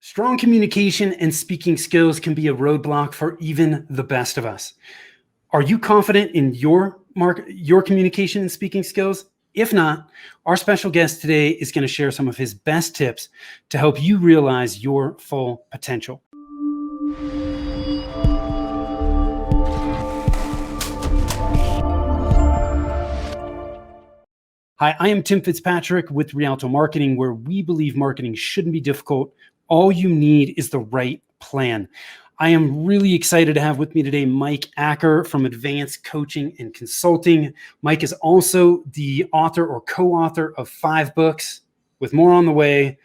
Strong communication and speaking skills can be a roadblock for even the best of us. Are you confident in your communication and speaking skills? If not, our special guest today is going to share some of his best tips to help you realize your full potential. Hi, I am Tim Fitzpatrick with Rialto Marketing, where we believe marketing shouldn't be difficult. All you need is the right plan. I am really excited to have with me today Mike Acker from Advanced Coaching and Consulting. Mike is also the author or co-author of 5 books with more on the way.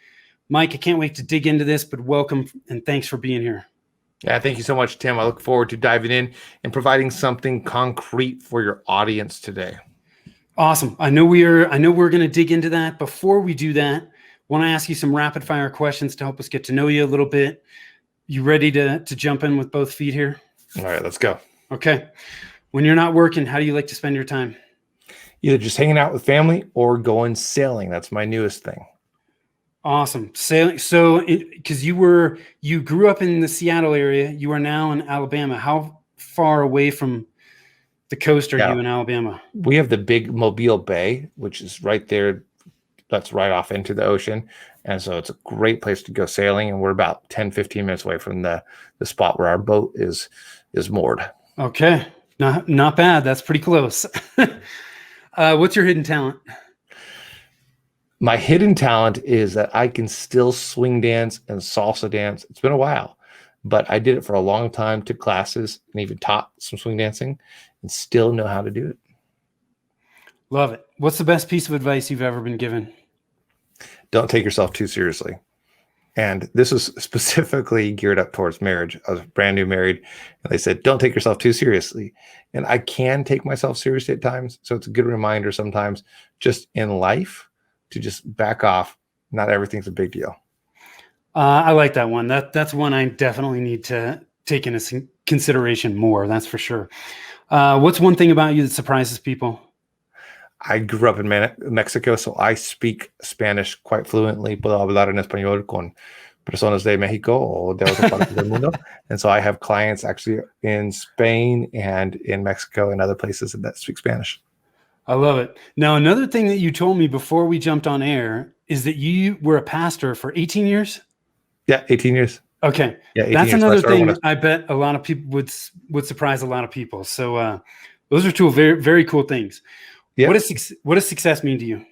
Mike, I can't wait to dig into this, but welcome and thanks for being here. Yeah, thank you so much, Tim. I look forward to diving in and providing something concrete for your audience today. Awesome. I know we're going to dig into that. Before we do that, I want to ask you some rapid fire questions to help us get to know you a little bit. You ready to jump in with both feet here? All right, let's go. Okay. When you're not working, how do you like to spend your time? Either just hanging out with family or going sailing. That's my newest thing. Awesome. Sailing. So, because you grew up in the Seattle area, you are now in Alabama. How far away from the coast are you in Alabama? We have the big Mobile Bay, which is right there. That's right off into the ocean. And so it's a great place to go sailing. And we're about 10, 15 minutes away from the spot where our boat is moored. Okay. Not bad. That's pretty close. What's your hidden talent? My hidden talent is that I can still swing dance and salsa dance. It's been a while, but I did it for a long time, took classes and even taught some swing dancing and still know how to do it. Love it. What's the best piece of advice you've ever been given? Don't take yourself too seriously. And this is specifically geared up towards marriage. I was brand new married, and they said, don't take yourself too seriously. And I can take myself seriously at times. So it's a good reminder sometimes just in life to just back off. Not everything's a big deal. I like that one. That's one I definitely need to take into consideration more. That's for sure. What's one thing about you that surprises people? I grew up in Mexico, so I speak Spanish quite fluently. Puedo hablar en español con personas de México o de otras partes del mundo. And so I have clients actually in Spain and in Mexico and other places that speak Spanish. I love it. Now, another thing that you told me before we jumped on air is that you were a pastor for 18 years? Yeah, 18 years. Okay. Yeah, 18 That's years. another thing I bet a lot of people would surprise a lot of people. So those are two very, very cool things. Yeah. What does success mean to you?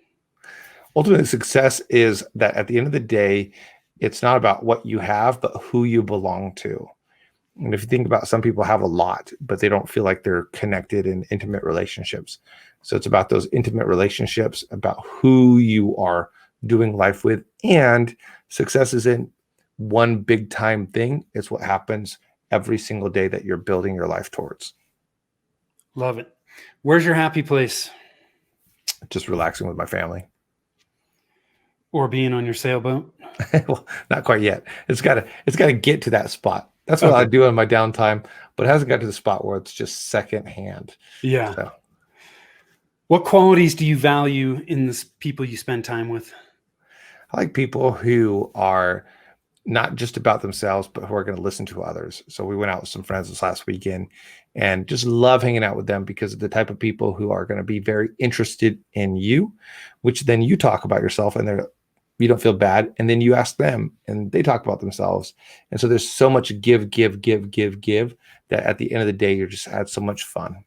Ultimately, success is that at the end of the day, it's not about what you have, but who you belong to. And if you think about, some people have a lot, but they don't feel like they're connected in intimate relationships. So it's about those intimate relationships, about who you are doing life with. And success isn't one big time thing. It's what happens every single day that you're building your life towards. Love it. Where's your happy place? Just relaxing with my family. Or being on your sailboat? Well, not quite yet. It's got to get to that spot. That's what I do in my downtime, but it hasn't got to the spot where it's just secondhand. Yeah. So. What qualities do you value in the people you spend time with? I like people who are not just about themselves, but who are going to listen to others. So we went out with some friends this last weekend and just love hanging out with them because of the type of people who are going to be very interested in you, which then you talk about yourself and you don't feel bad. And then you ask them and they talk about themselves. And so there's so much give that at the end of the day, you're just had so much fun.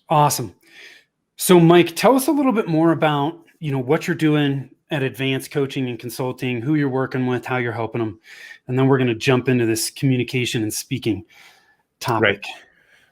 Awesome. So Mike, tell us a little bit more about, what you're doing at Advanced Coaching and Consulting, who you're working with, how you're helping them. And then we're going to jump into this communication and speaking topic.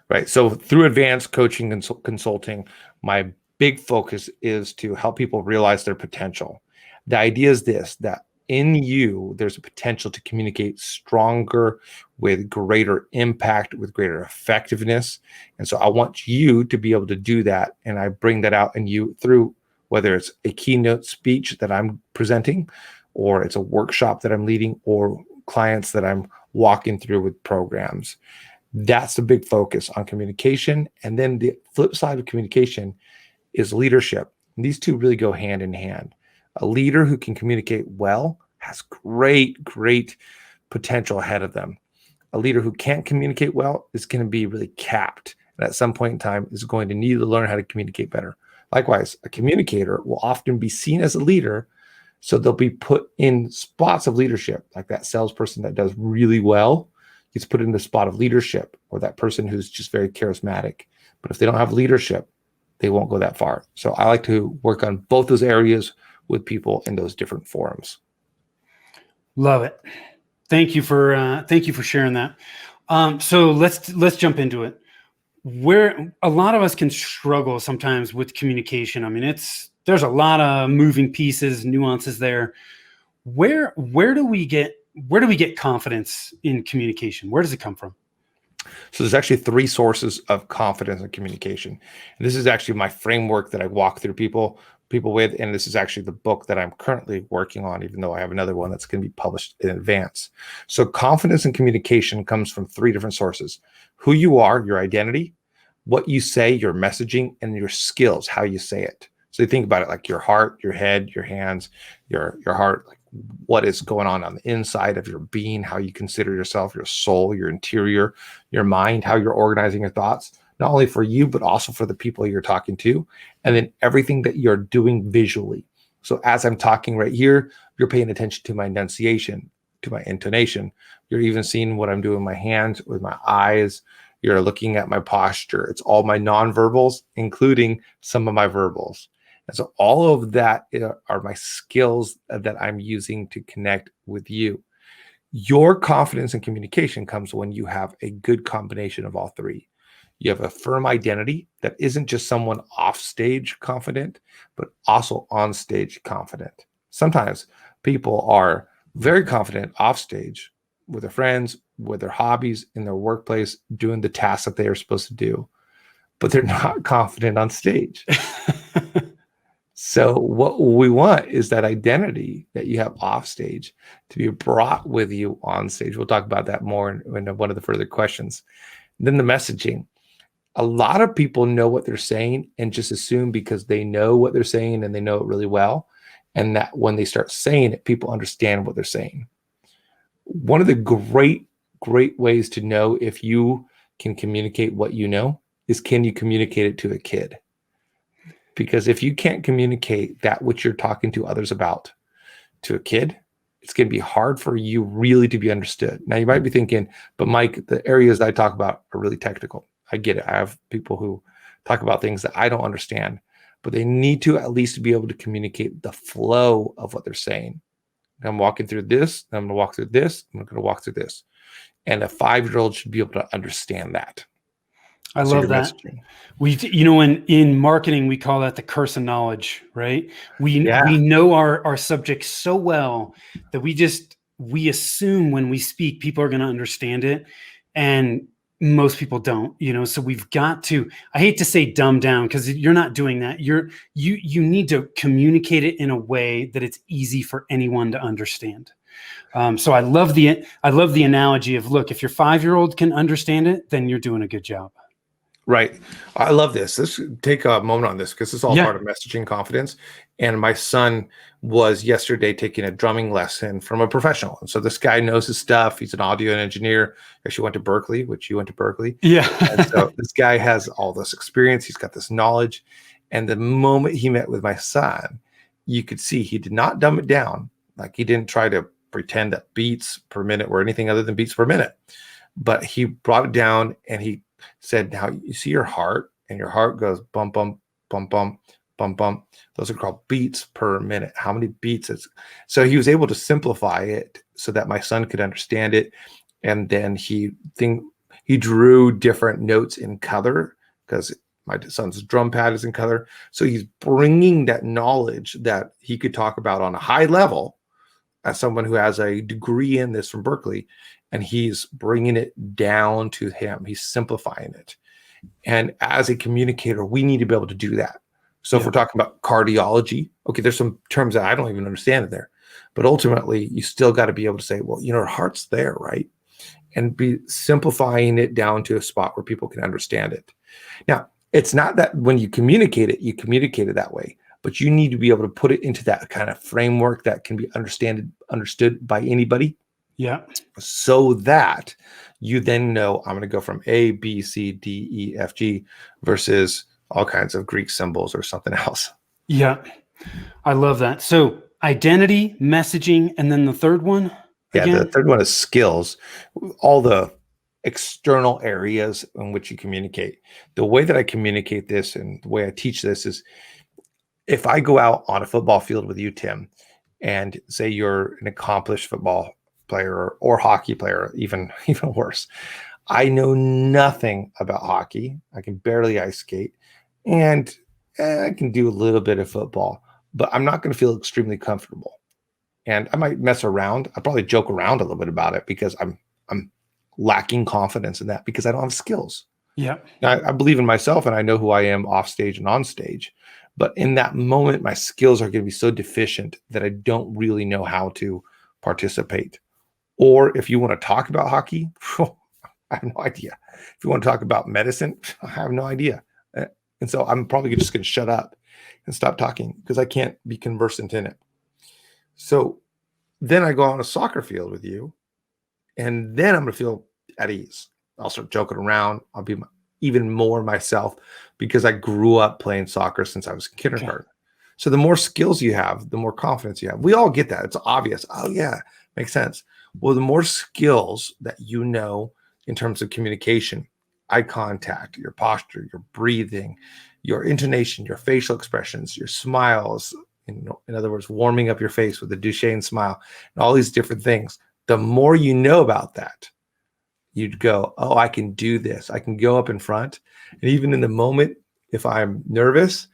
Right. So through Advanced Coaching and Consulting, my big focus is to help people realize their potential. The idea is this, that in you, there's a potential to communicate stronger, with greater impact, with greater effectiveness. And so I want you to be able to do that. And I bring that out in you through whether it's a keynote speech that I'm presenting, or it's a workshop that I'm leading, or clients that I'm walking through with programs. That's the big focus on communication. And then the flip side of communication is leadership. And these two really go hand in hand. A leader who can communicate well has great potential ahead of them. A leader who can't communicate well is going to be really capped. And at some point in time is going to need to learn how to communicate better. Likewise, a communicator will often be seen as a leader. So they'll be put in spots of leadership, like that salesperson that does really well gets put in the spot of leadership, or that person who's just very charismatic. But if they don't have leadership, they won't go that far. So I like to work on both those areas with people in those different forums. Love it. Thank you for sharing that. So let's jump into it. Where a lot of us can struggle sometimes with communication. I mean, there's a lot of moving pieces, nuances there. Where do we get confidence in communication? Where does it come from? So there's actually 3 sources of confidence in communication. And this is actually my framework that I walk through people with. And this is actually the book that I'm currently working on, even though I have another one that's going to be published in advance. So confidence in communication comes from 3 different sources: who you are, your identity, what you say, your messaging, and your skills, how you say it. So you think about it like your heart, your head, your hands, your heart, like what is going on the inside of your being, how you consider yourself, your soul, your interior, your mind, how you're organizing your thoughts, not only for you, but also for the people you're talking to, and then everything that you're doing visually. So as I'm talking right here, you're paying attention to my enunciation, to my intonation. You're even seeing what I'm doing with my hands, with my eyes. You're looking at my posture. It's all my nonverbals, including some of my verbals. And so all of that are my skills that I'm using to connect with you. Your confidence in communication comes when you have a good combination of all 3. You have a firm identity that isn't just someone off stage confident, but also on stage confident. Sometimes people are very confident off stage with their friends, with their hobbies, in their workplace, doing the tasks that they are supposed to do, but they're not confident on stage. So what we want is that identity that you have off stage to be brought with you on stage. We'll talk about that more in one of the further questions. Then the messaging. A lot of people know what they're saying and just assume because they know what they're saying and they know it really well, and that when they start saying it, people understand what they're saying. One of the great ways to know if you can communicate what you know is, can you communicate it to a kid? Because if you can't communicate that which you're talking to others about to a kid, it's going to be hard for you really to be understood. Now, you might be thinking, but Mike, the areas that I talk about are really technical. I get it. I have people who talk about things that I don't understand, but they need to at least be able to communicate the flow of what they're saying. I'm walking through this, I'm going to walk through this, I'm going to walk through this. And a 5-year-old should be able to understand that. I love that. In marketing, we call that the curse of knowledge, right? We know our subject so well that we assume when we speak, people are going to understand it. And most people don't, so we've got to, I hate to say dumb down, because you're not doing that. You need to communicate it in a way that it's easy for anyone to understand. So I love the analogy of, look, if your 5-year-old can understand it, then you're doing a good job. Right. I love this. Let's take a moment on this, because it's all part of messaging confidence. And my son was yesterday taking a drumming lesson from a professional. And so this guy knows his stuff. He's an audio engineer. Actually went to Berkeley, which you went to Berkeley. Yeah. And so this guy has all this experience. He's got this knowledge. And the moment he met with my son, you could see he did not dumb it down. Like, he didn't try to pretend that beats per minute were anything other than beats per minute. But he brought it down and he said, now you see your heart, and your heart goes bump, bump, bump, bump, bump, bump. Those are called beats per minute. How many beats is? So he was able to simplify it so that my son could understand it. And then he drew different notes in color, because my son's drum pad is in color. So he's bringing that knowledge that he could talk about on a high level as someone who has a degree in this from Berkeley, and he's bringing it down to him. He's simplifying it. And as a communicator, we need to be able to do that. So if we're talking about cardiology, okay, there's some terms that I don't even understand in there, but ultimately you still got to be able to say, well, our heart's there, right? And be simplifying it down to a spot where people can understand it. Now, it's not that when you communicate it that way, but you need to be able to put it into that kind of framework that can be understood by anybody, Yeah. so that you then know I'm going to go from A, B, C, D, E, F, G versus all kinds of Greek symbols or something else. Yeah. I love that. So identity, messaging, and then the third one Yeah, the again? third one is skills, all the external areas in which you communicate. The way that I communicate this and the way I teach this is, if I go out on a football field with you, Tim, and say you're an accomplished football player or hockey player, even worse, I know nothing about hockey. I can barely ice skate, and I can do a little bit of football, but I'm not going to feel extremely comfortable. And I might mess around. I probably joke around a little bit about it because I'm lacking confidence in that because I don't have skills. Yeah. I believe in myself and I know who I am off stage and on stage. But in that moment, my skills are going to be so deficient that I don't really know how to participate. Or if you want to talk about hockey, I have no idea. If you want to talk about medicine, I have no idea. And so I'm probably just going to shut up and stop talking because I can't be conversant in it. So then I go on a soccer field with you, and then I'm going to feel at ease. I'll start joking around. I'll be even more myself because I grew up playing soccer since I was in kindergarten. Okay. So the more skills you have, the more confidence you have. We all get that. It's obvious. Oh, yeah, makes sense. Well, the more skills that you know in terms of communication, eye contact, your posture, your breathing, your intonation, your facial expressions, your smiles, in other words, warming up your face with a Duchenne smile, and all these different things. The more you know about that, you'd go, oh, I can do this. I can go up in front. And even in the moment, if I'm nervous,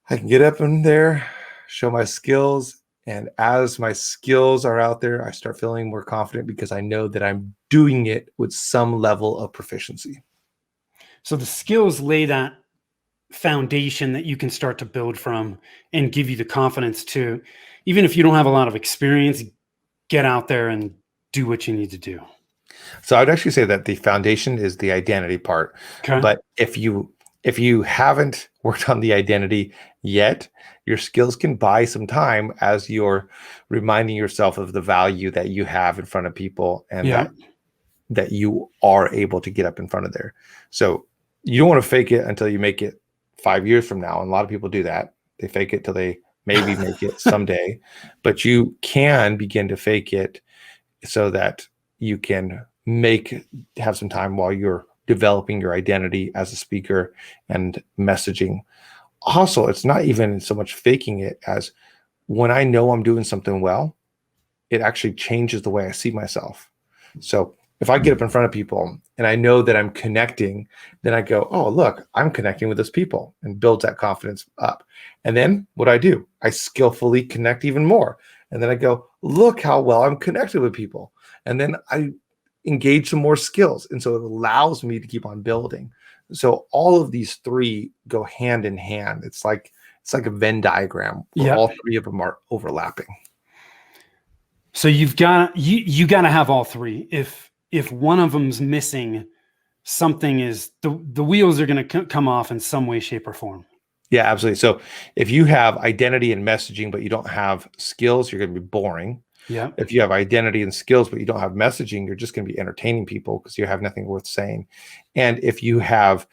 I can get up in there, show my skills. And as my skills are out there, I start feeling more confident because I know that I'm doing it with some level of proficiency. So the skills lay that foundation that you can start to build from and give you the confidence to, even if you don't have a lot of experience, get out there and do what you need to do. So I'd actually say that the foundation is the identity part. Okay. But if you haven't worked on the identity yet, your skills can buy some time as you're reminding yourself of the value that you have in front of people and that you are able to get up in front of there. So you don't want to fake it until you make it 5 years from now. And a lot of people do that. They fake it till they maybe make it someday, but you can begin to fake it so that you can have some time while you're developing your identity as a speaker and messaging. Also, it's not even so much faking it as when I know I'm doing something well, it actually changes the way I see myself. So if I get up in front of people and I know that I'm connecting, then I go, oh, look, I'm connecting with those people, and builds that confidence up. And then what I do, I skillfully connect even more. And then I go, look how well I'm connected with people. And then I engage some more skills. And so it allows me to keep on building. So all of these three go hand in hand. It's like a Venn diagram where all three of them are overlapping. So you've got you got to have all three. If one of them's missing, something is the wheels are going to come off in some way, shape, or form. Yeah, absolutely. So if you have identity and messaging, but you don't have skills, you're going to be boring. Yeah. If you have identity and skills, but you don't have messaging, you're just going to be entertaining people because you have nothing worth saying. And if you have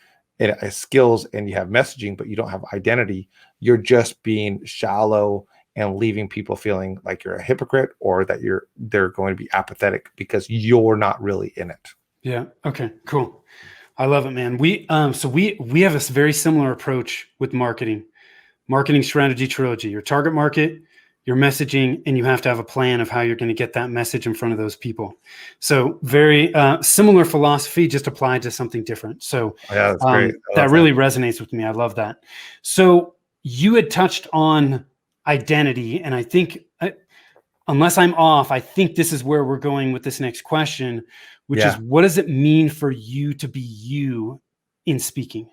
skills and you have messaging, but you don't have identity, you're just being shallow and leaving people feeling like you're a hypocrite or that they're going to be apathetic because you're not really in it. Yeah. Okay, cool. I love it, man. We have a very similar approach with marketing strategy trilogy. Your target market, your messaging, and you have to have a plan of how you're going to get that message in front of those people. So very similar philosophy, just applied to something different. So yeah, that's great. That really resonates with me. I love that. So you had touched on identity, and I think, unless I'm off, I think this is where we're going with this next question, which is, what does it mean for you to be you in speaking?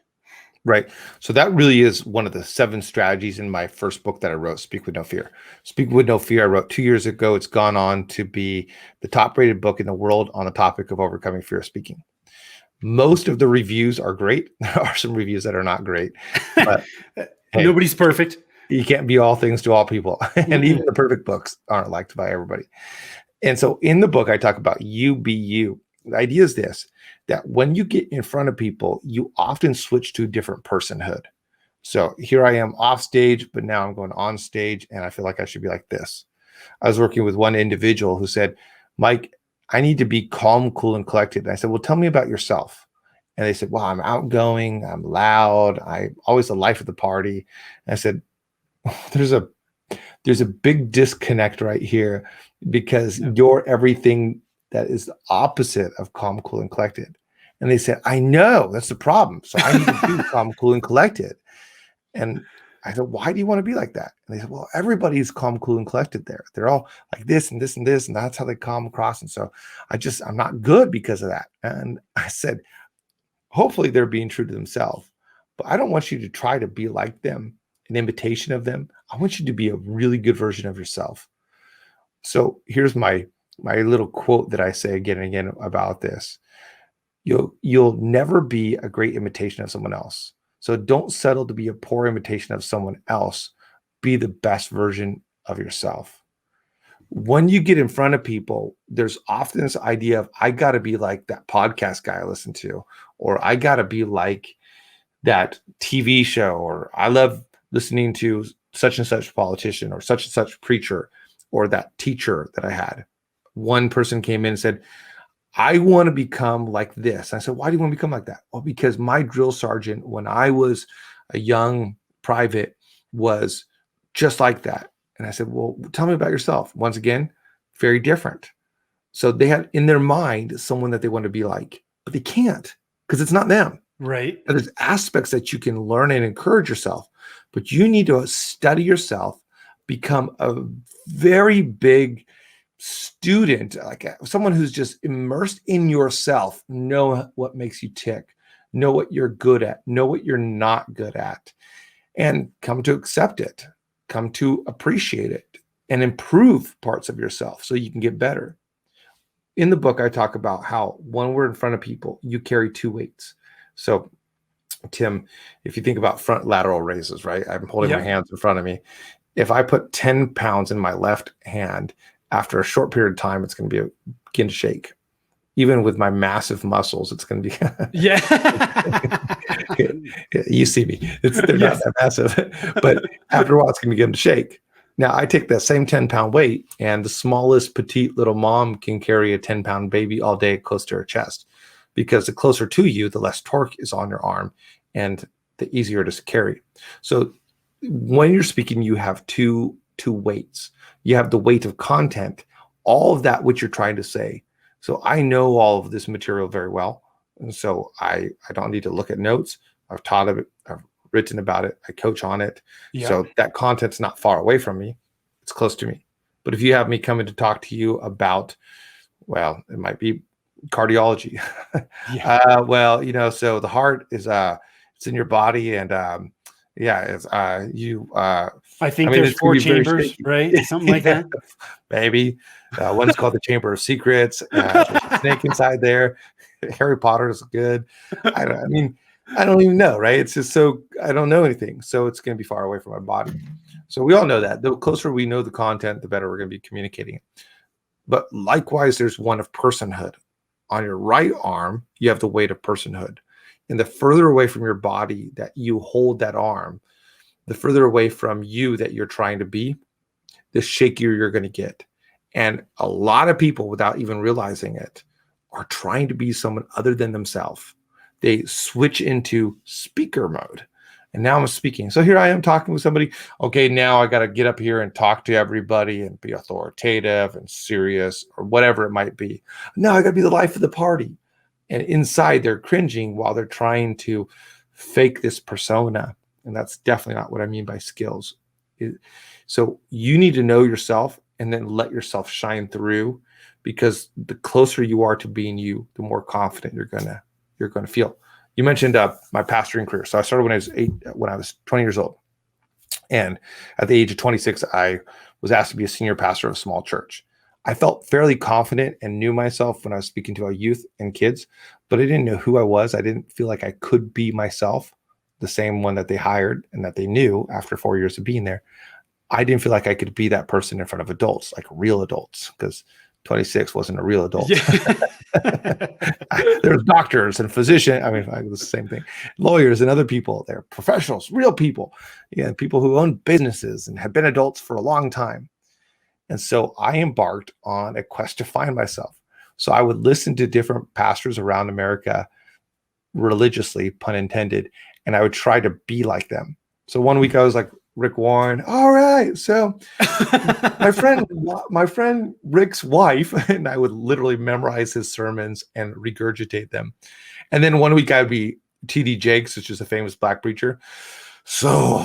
Right. So that really is one of the 7 strategies in my first book that I wrote, Speak With No Fear. Speak With No Fear, I wrote 2 years ago. It's gone on to be the top rated book in the world on the topic of overcoming fear of speaking. Most of the reviews are great. There are some reviews that are not great. But nobody's perfect. You can't be all things to all people. And Mm-mm. even the perfect books aren't liked by everybody. And so in the book, I talk about you be you. The idea is this, that when you get in front of people, you often switch to a different personhood. So here I am off stage, but now I'm going on stage and I feel like I should be like this. I was working with one individual who said, Mike, I need to be calm, cool, and collected. And I said, well, tell me about yourself. And they said, well, I'm outgoing, I'm loud, I'm always the life of the party. And I said, there's a big disconnect right here because you're everything that is the opposite of calm, cool, and collected. And they said, I know that's the problem. So I need to be calm, cool, and collected. And I said, why do you want to be like that? And they said, well, everybody's calm, cool, and collected there. They're all like this and this and this, and that's how they come across. And so I'm not good because of that. And I said, hopefully they're being true to themselves, but I don't want you to try to be like them, an imitation of them. I want you to be a really good version of yourself. So here's my little quote that I say again and again about this. You'll never be a great imitation of someone else. So don't settle to be a poor imitation of someone else. Be the best version of yourself. When you get in front of people, there's often this idea of, I got to be like that podcast guy I listen to, or I got to be like that TV show, or I love listening to such and such politician or such and such preacher or that teacher that I had. One person came in and said, I want to become like this. I said, why do you want to become like that? Well, because my drill sergeant, when I was a young private, was just like that. And I said, well, tell me about yourself. Once again, very different. So they had in their mind someone that they want to be like, but they can't because it's not them. Right. And there's aspects that you can learn and encourage yourself, but you need to study yourself, become a very big student, like someone who's just immersed in yourself, know what makes you tick, know what you're good at, know what you're not good at, and come to accept it, come to appreciate it, and improve parts of yourself so you can get better. In the book, I talk about how when we're in front of people, you carry two weights. So Tim, if you think about front lateral raises, right? I'm holding my hands in front of me. If I put 10 pounds in my left hand, after a short period of time, it's going to begin to shake. Even with my massive muscles, it's going to be. Yeah. You see me. They're not that massive. But after a while, it's going to begin to shake. Now, I take that same 10-pound weight, and the smallest petite little mom can carry a 10-pound baby all day close to her chest. Because the closer to you, the less torque is on your arm, and the easier it is to carry. So when you're speaking, you have two weights. You have the weight of content, all of that which you're trying to say. So I know all of this material very well. And so I don't need to look at notes. I've taught it, I've written about it, I coach on it. Yeah. So that content's not far away from me. It's close to me. But if you have me coming to talk to you about, well, it might be cardiology. So the heart is it's in your body, and it's I think there's 4 chambers, right? Something like that. Maybe one's called the Chamber of Secrets. There's a snake inside there. Harry Potter is good. I don't even know, right? It's just so I don't know anything, so it's going to be far away from my body. So we all know that the closer we know the content, the better we're going to be communicating. But likewise, there's one of personhood. On your right arm, you have the weight of personhood. And the further away from your body that you hold that arm, the further away from you that you're trying to be, the shakier you're going to get. And a lot of people, without even realizing it, are trying to be someone other than themselves. They switch into speaker mode. And now I'm speaking. So here I am talking with somebody. Okay, now I got to get up here and talk to everybody and be authoritative and serious or whatever it might be. Now I got to be the life of the party. And inside they're cringing while they're trying to fake this persona. And that's definitely not what I mean by skills. So you need to know yourself and then let yourself shine through, because the closer you are to being you, the more confident you're gonna feel. You mentioned my pastoring career. So I started when I was 20 years old. And at the age of 26, I was asked to be a senior pastor of a small church. I felt fairly confident and knew myself when I was speaking to our youth and kids, but I didn't know who I was. I didn't feel like I could be myself the same one that they hired and that they knew after 4 years of being there, I didn't feel like I could be that person in front of adults, like real adults, because 26 wasn't a real adult. Yeah. There's doctors and physicians. I mean, the same thing. Lawyers and other people. They're professionals, real people. Yeah, people who own businesses and have been adults for a long time. And so I embarked on a quest to find myself. So I would listen to different pastors around America religiously, pun intended, and I would try to be like them. So one week I was like Rick Warren. All right, so my friend Rick's wife, and I would literally memorize his sermons and regurgitate them. And then one week I'd be T.D. Jakes, which is a famous black preacher. So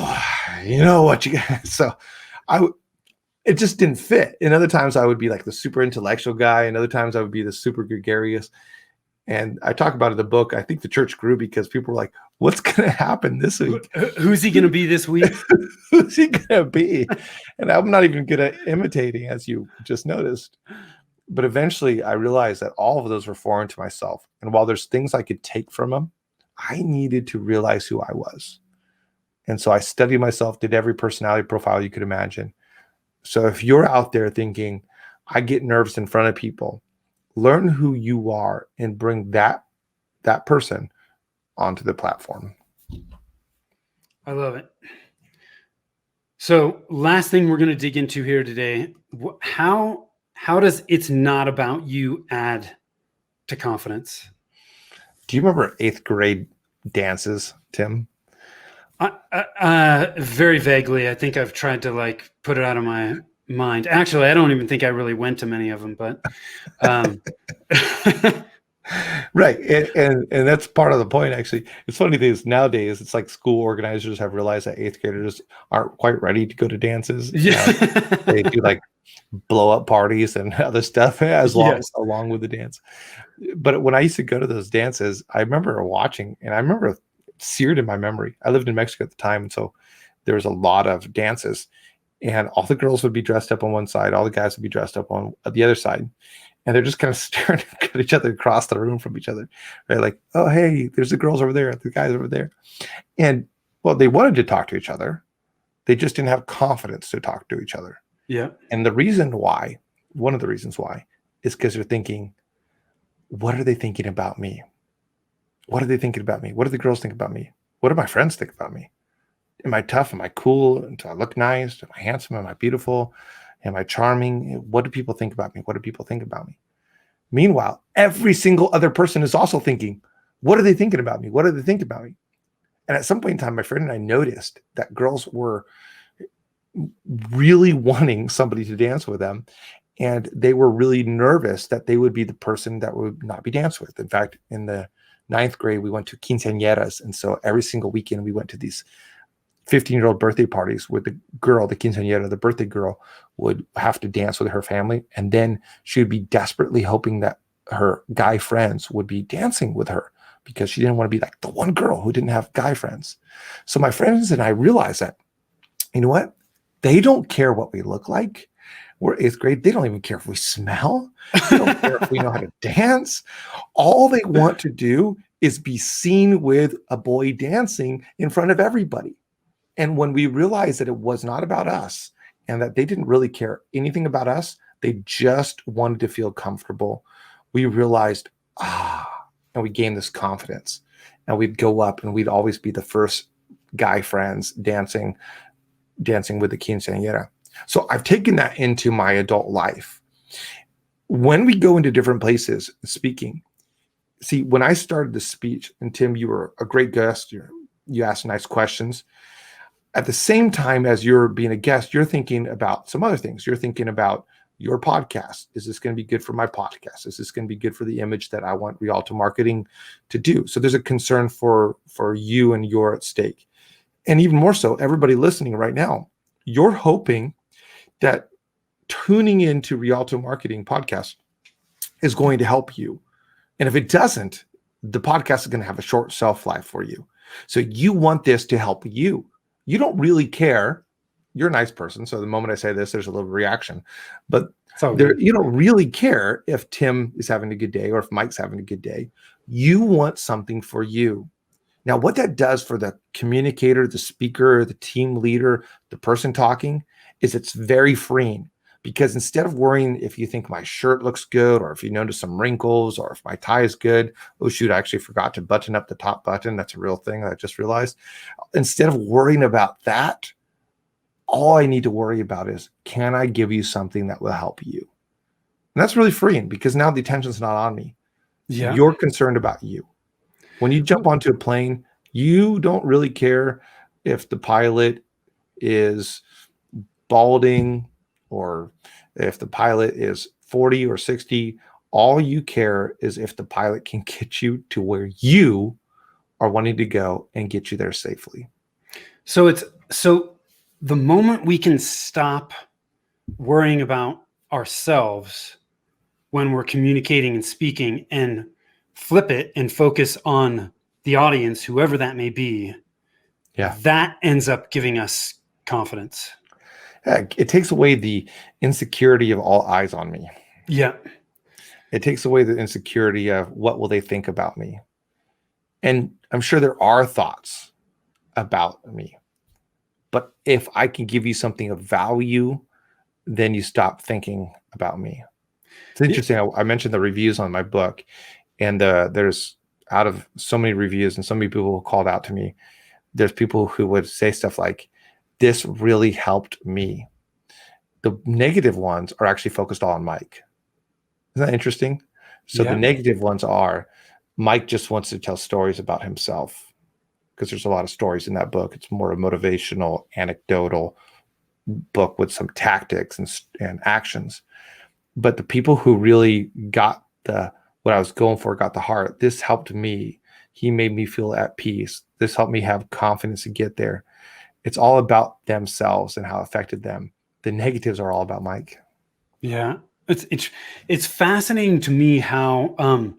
you know what you so it just didn't fit. And other times I would be like the super intellectual guy, and other times I would be the super gregarious. And I talk about it in the book. I think the church grew because people were like, what's going to happen this week? Who's he going to be this week? Who's he going to be? And I'm not even good at imitating, as you just noticed. But eventually I realized that all of those were foreign to myself. And while there's things I could take from them, I needed to realize who I was. And so I studied myself, did every personality profile you could imagine. So if you're out there thinking, I get nervous in front of people, learn who you are and bring that person onto the platform. I love it. So last thing we're going to dig into here today, how does it's not about you add to confidence? Do you remember 8th grade dances, Tim? Very vaguely. I think I've tried to like put it out of my mind. Actually, I don't even think I really went to many of them, but right. And that's part of the point, actually. It's funny things nowadays, it's like school organizers have realized that 8th graders aren't quite ready to go to dances. Yeah. They do like blow up parties and other stuff along with the dance. But when I used to go to those dances, I remember watching, and I remember seared in my memory. I lived in Mexico at the time, and so there was a lot of dances, and all the girls would be dressed up on one side, all the guys would be dressed up on the other side, and they're just kind of staring at each other across the room from each other. They're like, oh, hey, there's the girls over there, the guys over there. And well, they wanted to talk to each other. They just didn't have confidence to talk to each other. Yeah. And the reason why, one of the reasons why, is because they're thinking, what are they thinking about me? What are they thinking about me? What do the girls think about me? What do my friends think about me? Am I tough? Am I cool? Do I look nice? Am I handsome? Am I beautiful? Am I charming? What do people think about me? What do people think about me? Meanwhile, every single other person is also thinking, what are they thinking about me? What do they think about me? And at some point in time, my friend and I noticed that girls were really wanting somebody to dance with them. And they were really nervous that they would be the person that would not be danced with. In fact, in the 9th grade, we went to quinceañeras. And so every single weekend we went to these 15-year-old birthday parties where the girl, the quinceañera, the birthday girl, would have to dance with her family. And then she would be desperately hoping that her guy friends would be dancing with her because she didn't want to be like the one girl who didn't have guy friends. So my friends and I realized that, you know what? They don't care what we look like. We're 8th grade. They don't even care if we smell. They don't care if we know how to dance. All they want to do is be seen with a boy dancing in front of everybody. And when we realized that it was not about us and that they didn't really care anything about us, they just wanted to feel comfortable, we realized, and we gained this confidence. And we'd go up and we'd always be the first guy friends dancing with the quinceañera. So I've taken that into my adult life. When we go into different places speaking, see, when I started the speech, and Tim, you were a great guest, you asked nice questions. At the same time as you're being a guest, you're thinking about some other things. You're thinking about your podcast. Is this going to be good for my podcast? Is this going to be good for the image that I want Rialto Marketing to do? So there's a concern for you and your at stake. And even more so, everybody listening right now, you're hoping that tuning into Rialto Marketing podcast is going to help you. And if it doesn't, the podcast is going to have a short shelf life for you. So you want this to help you. You don't really care. You're a nice person. So the moment I say this, there's a little reaction. But you don't really care if Tim is having a good day or if Mike's having a good day. You want something for you. Now, what that does for the communicator, the speaker, the team leader, the person talking, is it's very freeing, because instead of worrying if you think my shirt looks good, or if you notice some wrinkles, or if my tie is good, oh shoot, I actually forgot to button up the top button. That's a real thing I just realized. Instead of worrying about that, all I need to worry about is, can I give you something that will help you? And that's really freeing, because now the attention's not on me. Yeah. You're concerned about you. When you jump onto a plane, you don't really care if the pilot is balding or if the pilot is 40 or 60. All you care is if the pilot can get you to where you are wanting to go and get you there safely. So the moment we can stop worrying about ourselves when we're communicating and speaking, and flip it and focus on the audience, whoever that may be, that ends up giving us confidence. It takes away the insecurity of all eyes on me. Yeah. It takes away the insecurity of what will they think about me. And I'm sure there are thoughts about me, but if I can give you something of value, then you stop thinking about me. It's interesting. I mentioned the reviews on my book, and there's, out of so many reviews and so many people who called out to me, there's people who would say stuff like, this really helped me. The negative ones are actually focused all on Mike. Isn't that interesting? So the negative ones are, Mike just wants to tell stories about himself, because there's a lot of stories in that book. It's more a motivational, anecdotal book with some tactics and actions. But the people who really got what I was going for, got the heart, this helped me. He made me feel at peace. This helped me have confidence to get there. It's all about themselves and how it affected them. The negatives are all about Mike. Yeah. It's fascinating to me how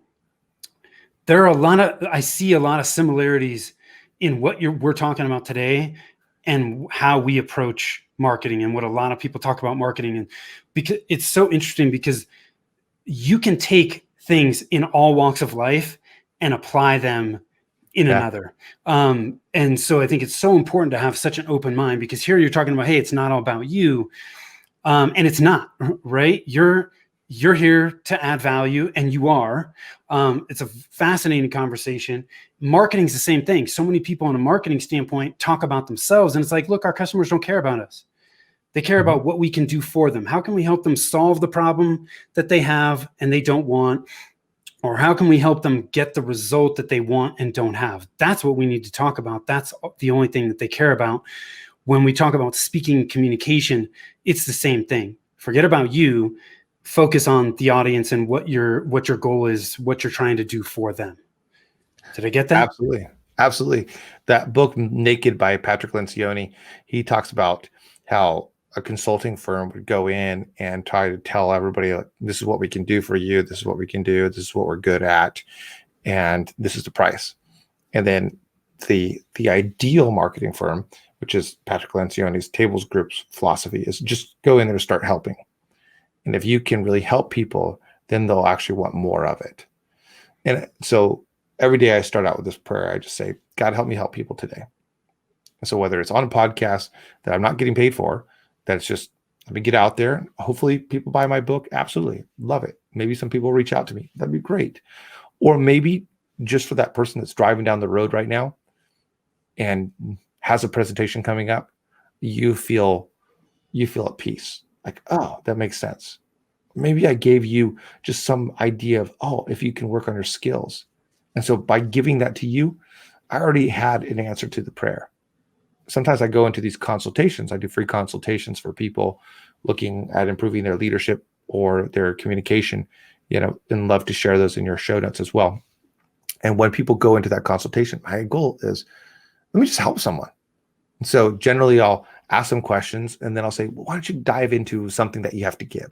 there are I see a lot of similarities in what we're talking about today and how we approach marketing and what a lot of people talk about marketing. And because it's so interesting, because you can take things in all walks of life and apply them in another. And so I think it's so important to have such an open mind, because here you're talking about, hey, it's not all about you. And it's not, right? You're here to add value, and you are. It's a fascinating conversation. Marketing is the same thing. So many people on a marketing standpoint talk about themselves, and it's like, look, our customers don't care about us. They care about what we can do for them. How can we help them solve the problem that they have and they don't want? Or how can we help them get the result that they want and don't have? That's what we need to talk about. That's the only thing that they care about. When we talk about speaking communication, it's the same thing. Forget about you. Focus on the audience and what your goal is, what you're trying to do for them. Did I get that? Absolutely. That book, Naked, by Patrick Lencioni, he talks about how a consulting firm would go in and try to tell everybody, this is what we can do for you. This is what we can do. This is what we're good at. And this is the price. And then the ideal marketing firm, which is Patrick Lencioni's Tables Group's philosophy, is just go in there and start helping. And if you can really help people, then they'll actually want more of it. And so every day I start out with this prayer. I just say, God, help me help people today. And so whether it's on a podcast that I'm not getting paid for, that it's just, let me get out there. Hopefully people buy my book. Absolutely. Love it. Maybe some people reach out to me. That'd be great. Or maybe just for that person that's driving down the road right now and has a presentation coming up, you feel at peace. Like, oh, that makes sense. Maybe I gave you just some idea of, oh, if you can work on your skills. And so by giving that to you, I already had an answer to the prayer. Sometimes I go into these consultations. I do free consultations for people looking at improving their leadership or their communication, and love to share those in your show notes as well. And when people go into that consultation, my goal is, let me just help someone. And so generally I'll ask them questions, and then I'll say, well, why don't you dive into something that you have to give?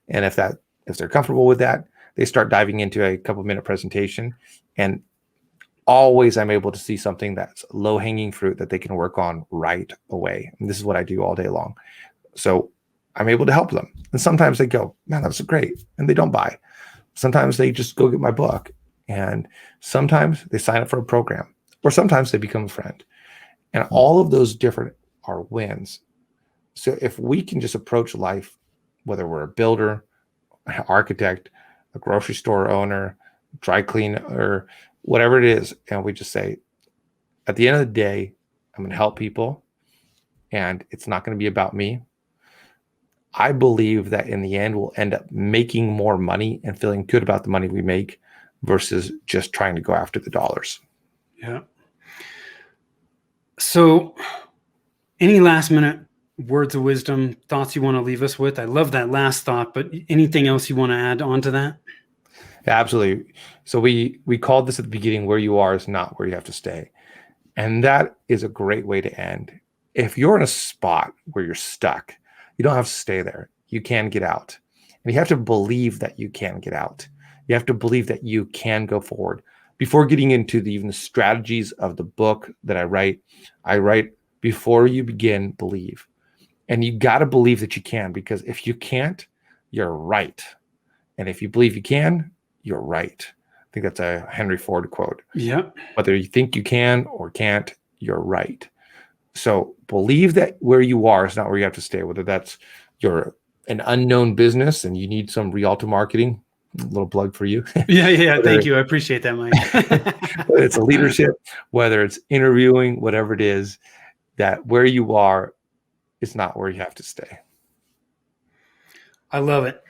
And if they're comfortable with that, they start diving into a couple-minute presentation, and always I'm able to see something that's low-hanging fruit that they can work on right away. And this is what I do all day long. So I'm able to help them. And sometimes they go, man, that was great. And they don't buy. Sometimes they just go get my book. And sometimes they sign up for a program. or sometimes they become a friend. And all of those different are wins. So if we can just approach life, whether we're a builder, an architect, a grocery store owner, dry cleaner, whatever it is, and we just say, at the end of the day, I'm going to help people, and it's not going to be about me. I believe that in the end, we'll end up making more money and feeling good about the money we make versus just trying to go after the dollars. Yeah. So any last minute words of wisdom, thoughts you want to leave us with? I love that last thought, but anything else you want to add on to that? Yeah, absolutely. So we called this at the beginning, where you are is not where you have to stay. And that is a great way to end. If you're in a spot where you're stuck, you don't have to stay there. You can get out. And you have to believe that you can get out. You have to believe that you can go forward. Before getting into even the strategies of the book that I write, before you begin, believe. And you got to believe that you can, because if you can't, you're right. And if you believe you can, you're right. I think that's a Henry Ford quote. Yeah. Whether you think you can or can't, you're right. So believe that where you are is not where you have to stay, whether that's you're an unknown business and you need some Rialto marketing, a little plug for you. Yeah. Thank you. I appreciate that, Mike. Whether it's a leadership, whether it's interviewing, whatever it is, that where you are is not where you have to stay. I love it.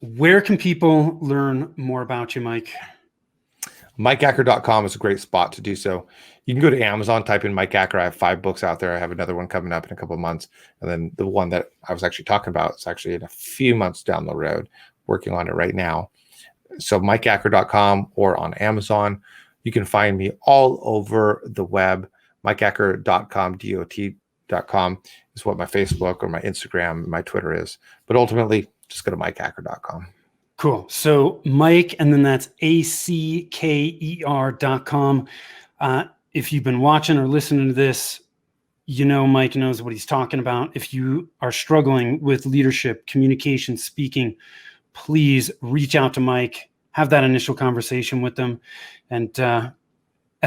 Where can people learn more about you, Mike? MikeAcker.com is a great spot to do so. You can go to Amazon, type in Mike Acker. I have 5 books out there. I have another one coming up in a couple of months. And then the one that I was actually talking about is actually in a few months down the road, working on it right now. So MikeAcker.com or on Amazon. You can find me all over the web. MikeAcker.com, DOT.com is what my Facebook or my Instagram, my Twitter is. But ultimately, just go to MikeAcker.com. Cool. So Mike, and then that's ACKER.com. If you've been watching or listening to this, you know Mike knows what he's talking about. If you are struggling with leadership, communication, speaking, please reach out to Mike, have that initial conversation with him. And at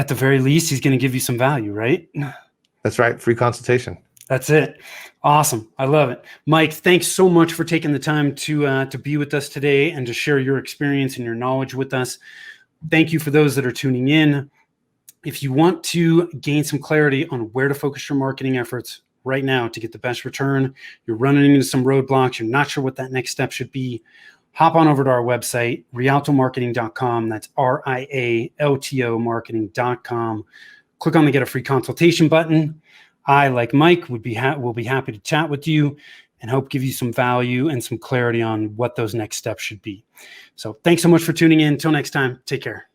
the very least, he's going to give you some value, right? That's right. Free consultation. That's it. Awesome. I love it. Mike, thanks so much for taking the time to be with us today and to share your experience and your knowledge with us. Thank you for those that are tuning in. If you want to gain some clarity on where to focus your marketing efforts right now to get the best return, you're running into some roadblocks, you're not sure what that next step should be, hop on over to our website, rialtomarketing.com. That's RIALTO marketing.com. Click on the Get a Free Consultation button. I, like Mike, will be happy to chat with you and hope give you some value and some clarity on what those next steps should be. So thanks so much for tuning in. Until next time, take care.